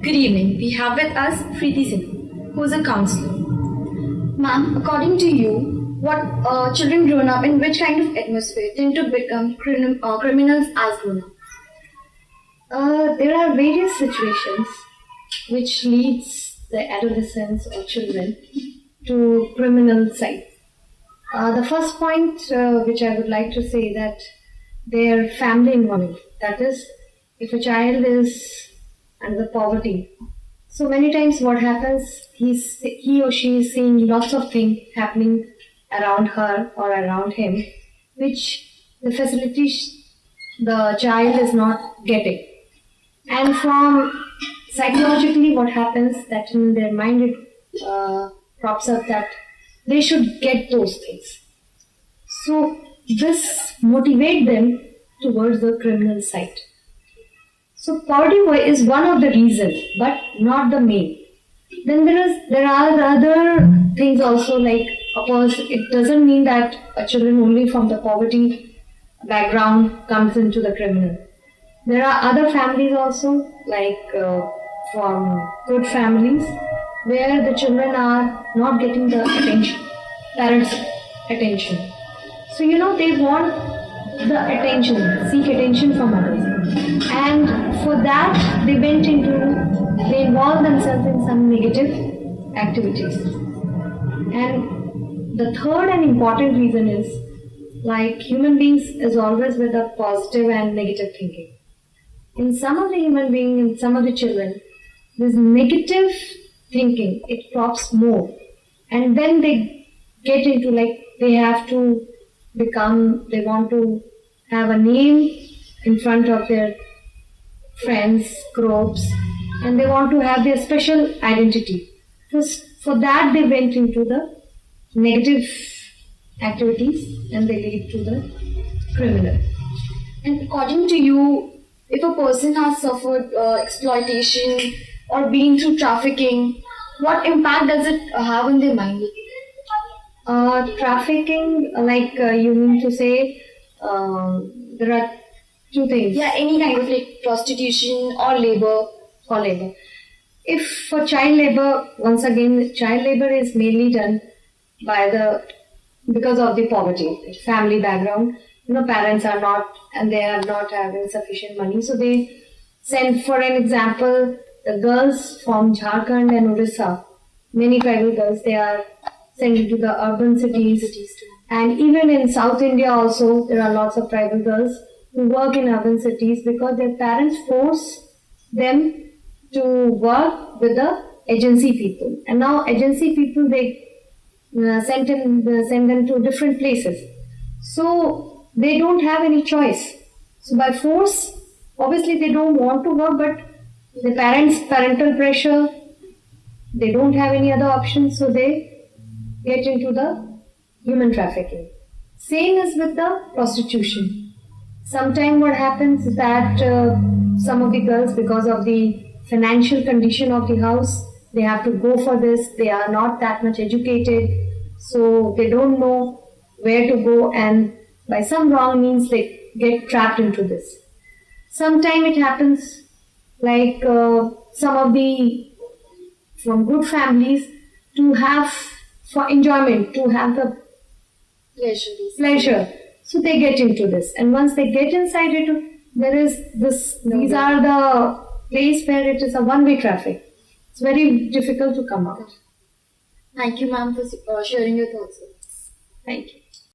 Good evening. We have with us Preeti Singh, who is a counselor. Ma'am, according to you, what children grown up in which kind of atmosphere tend to become criminals as grown up? There are various situations which leads the adolescents or children to criminal side. The first point which I would like to say that their family involvement. That is, if a child is under poverty, so many times what happens, he or she is seeing lots of things happening around her or around him, which the facilities the child is not getting. And from psychologically what happens that in their mind it props up that they should get those things. So this motivates them towards the criminal side. So poverty is one of the reasons, but not the main. Then there are other things also, like of course it doesn't mean that a children only from the poverty background comes into the criminal. There are other families also, like from good families, where the children are not getting the attention, parents' attention. So they want the attention, seek attention from others. And for that, they involve themselves in some negative activities. And the third and important reason is, like human beings is always with a positive and negative thinking. In some of the human beings, in some of the children, this negative thinking, it crops more. And then they get into they want to have a name in front of their friends, groups, and they want to have their special identity. So for that they went into the negative activities and they lead to the criminal. And according to you, if a person has suffered exploitation or been through trafficking, what impact does it have on their mind? Trafficking, you mean to say, there are two things. Yeah, any kind of prostitution or labor. If for child labor, once again, child labor is mainly done because of the poverty, family background. Parents are not, and they are not having sufficient money, so they send, for an example, the girls from Jharkhand and Orissa, many tribal girls, they are sent into the urban cities. And even in South India also, there are lots of tribal girls who work in urban cities because their parents force them to work with the agency people. And now agency people, they send them to different places. So they don't have any choice. So by force, obviously they don't want to work, but the parental pressure, they don't have any other option, so they get into the human trafficking. Same as with the prostitution. Sometimes what happens is that some of the girls, because of the financial condition of the house, they have to go for this. They are not that much educated, so they don't know where to go, and by some wrong means they get trapped into this. Sometimes it happens like some of the from good families to have for enjoyment, to have the pleasure. So they get into this, and once they get inside it, there is this. These are the place where it is a one-way traffic. It's very difficult to come out. Thank you, ma'am, for sharing your thoughts with us. Thank you.